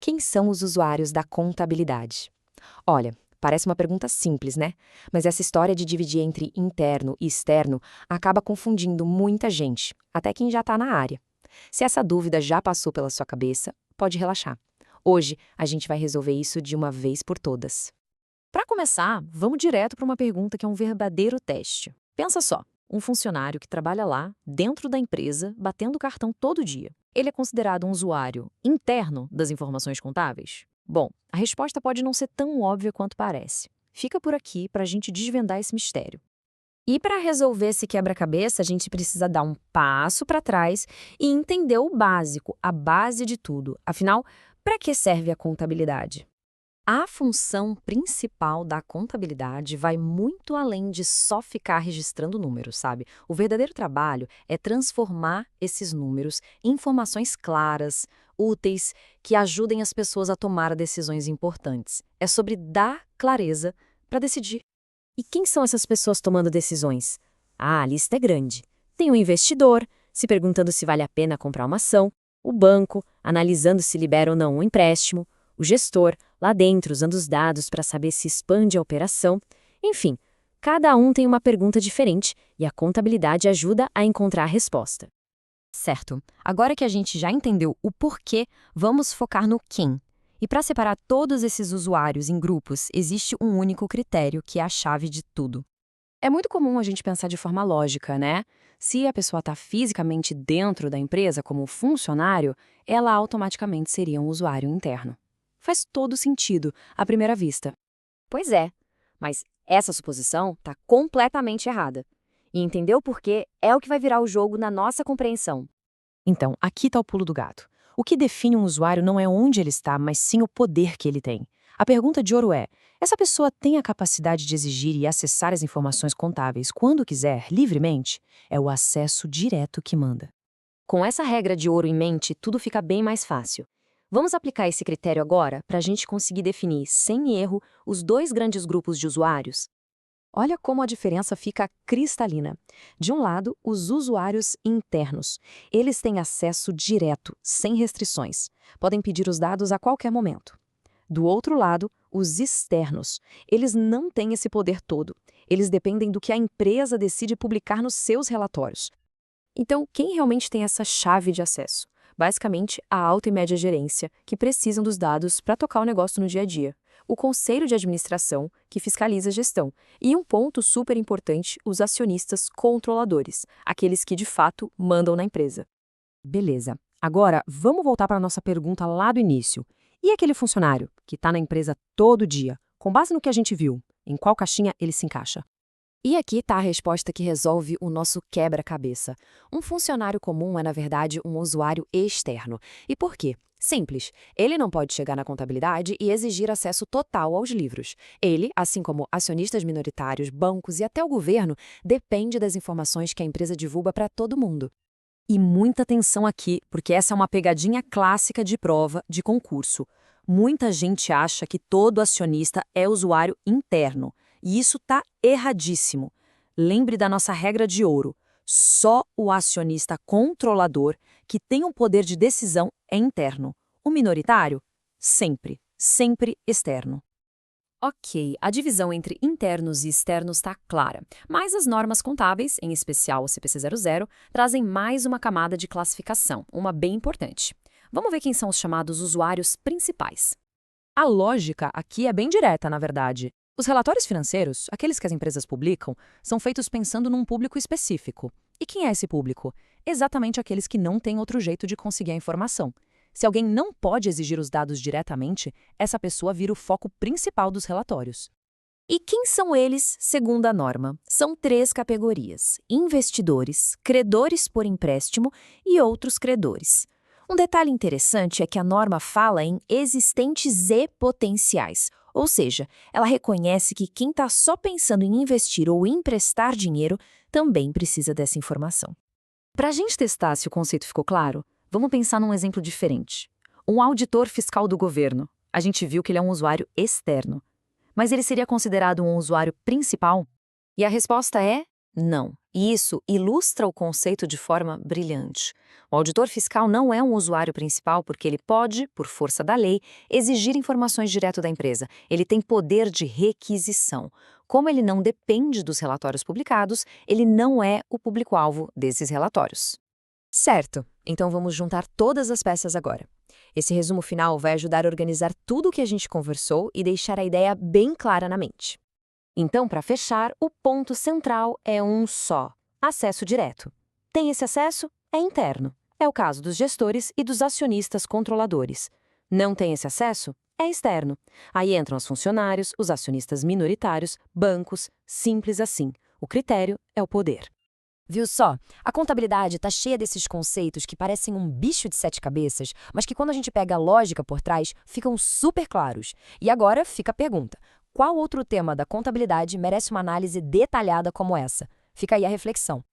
Quem são os usuários da contabilidade? Olha, parece uma pergunta simples, né? Mas essa história de dividir entre interno e externo acaba confundindo muita gente, até quem já está na área. Se essa dúvida já passou pela sua cabeça, pode relaxar. Hoje, a gente vai resolver isso de uma vez por todas. Para começar, vamos direto para uma pergunta que é um verdadeiro teste. Pensa só, um funcionário que trabalha lá, dentro da empresa, batendo cartão todo dia. Ele é considerado um usuário interno das informações contábeis? Bom, a resposta pode não ser tão óbvia quanto parece. Fica por aqui para a gente desvendar esse mistério. E para resolver esse quebra-cabeça, a gente precisa dar um passo para trás e entender o básico, a base de tudo. Afinal, para que serve a contabilidade? A função principal da contabilidade vai muito além de só ficar registrando números, sabe? O verdadeiro trabalho é transformar esses números em informações claras, úteis, que ajudem as pessoas a tomar decisões importantes. É sobre dar clareza para decidir. E quem são essas pessoas tomando decisões? Ah, a lista é grande. Tem o investidor, se perguntando se vale a pena comprar uma ação, o banco, analisando se libera ou não um empréstimo, o gestor, lá dentro, usando os dados para saber se expande a operação. Enfim, cada um tem uma pergunta diferente e a contabilidade ajuda a encontrar a resposta. Certo. Agora que a gente já entendeu o porquê, vamos focar no quem. E para separar todos esses usuários em grupos, existe um único critério que é a chave de tudo. É muito comum a gente pensar de forma lógica, né? Se a pessoa está fisicamente dentro da empresa como funcionário, ela automaticamente seria um usuário interno. Faz todo sentido, à primeira vista. Pois é, mas essa suposição está completamente errada. E entender o porquê é o que vai virar o jogo na nossa compreensão. Então, aqui está o pulo do gato. O que define um usuário não é onde ele está, mas sim o poder que ele tem. A pergunta de ouro é: essa pessoa tem a capacidade de exigir e acessar as informações contábeis quando quiser, livremente? É o acesso direto que manda. Com essa regra de ouro em mente, tudo fica bem mais fácil. Vamos aplicar esse critério agora para a gente conseguir definir, sem erro, os dois grandes grupos de usuários? Olha como a diferença fica cristalina. De um lado, os usuários internos. Eles têm acesso direto, sem restrições. Podem pedir os dados a qualquer momento. Do outro lado, os externos. Eles não têm esse poder todo. Eles dependem do que a empresa decide publicar nos seus relatórios. Então, quem realmente tem essa chave de acesso? Basicamente, a alta e média gerência, que precisam dos dados para tocar o negócio no dia a dia. O conselho de administração, que fiscaliza a gestão. E um ponto super importante, os acionistas controladores, aqueles que de fato mandam na empresa. Beleza. Agora, vamos voltar para a nossa pergunta lá do início. E aquele funcionário que está na empresa todo dia, com base no que a gente viu, em qual caixinha ele se encaixa? E aqui está a resposta que resolve o nosso quebra-cabeça. Um funcionário comum é, na verdade, um usuário externo. E por quê? Simples. Ele não pode chegar na contabilidade e exigir acesso total aos livros. Ele, assim como acionistas minoritários, bancos e até o governo, depende das informações que a empresa divulga para todo mundo. E muita atenção aqui, porque essa é uma pegadinha clássica de prova de concurso. Muita gente acha que todo acionista é usuário interno. E isso está erradíssimo. Lembre da nossa regra de ouro. Só o acionista controlador, que tem um poder de decisão, é interno. O minoritário, sempre, sempre externo. Ok, a divisão entre internos e externos está clara, mas as normas contábeis, em especial o CPC 00, trazem mais uma camada de classificação, uma bem importante. Vamos ver quem são os chamados usuários principais. A lógica aqui é bem direta, na verdade. Os relatórios financeiros, aqueles que as empresas publicam, são feitos pensando num público específico. E quem é esse público? Exatamente aqueles que não têm outro jeito de conseguir a informação. Se alguém não pode exigir os dados diretamente, essa pessoa vira o foco principal dos relatórios. E quem são eles, segundo a norma? São 3 categorias: investidores, credores por empréstimo e outros credores. Um detalhe interessante é que a norma fala em existentes e potenciais, ou seja, ela reconhece que quem está só pensando em investir ou emprestar dinheiro também precisa dessa informação. Para a gente testar se o conceito ficou claro, vamos pensar num exemplo diferente. Um auditor fiscal do governo. A gente viu que ele é um usuário externo. Mas ele seria considerado um usuário principal? E a resposta é Não. E isso ilustra o conceito de forma brilhante. O auditor fiscal não é um usuário principal porque ele pode, por força da lei, exigir informações direto da empresa. Ele tem poder de requisição. Como ele não depende dos relatórios publicados, ele não é o público-alvo desses relatórios. Certo, então vamos juntar todas as peças agora. Esse resumo final vai ajudar a organizar tudo o que a gente conversou e deixar a ideia bem clara na mente. Então, para fechar, o ponto central é um só: acesso direto. Tem esse acesso? É interno. É o caso dos gestores e dos acionistas controladores. Não tem esse acesso? É externo. Aí entram os funcionários, os acionistas minoritários, bancos, simples assim. O critério é o poder. Viu só? A contabilidade está cheia desses conceitos que parecem um bicho de sete cabeças, mas que quando a gente pega a lógica por trás, ficam super claros. E agora fica a pergunta: qual outro tema da contabilidade merece uma análise detalhada como essa? Fica aí a reflexão.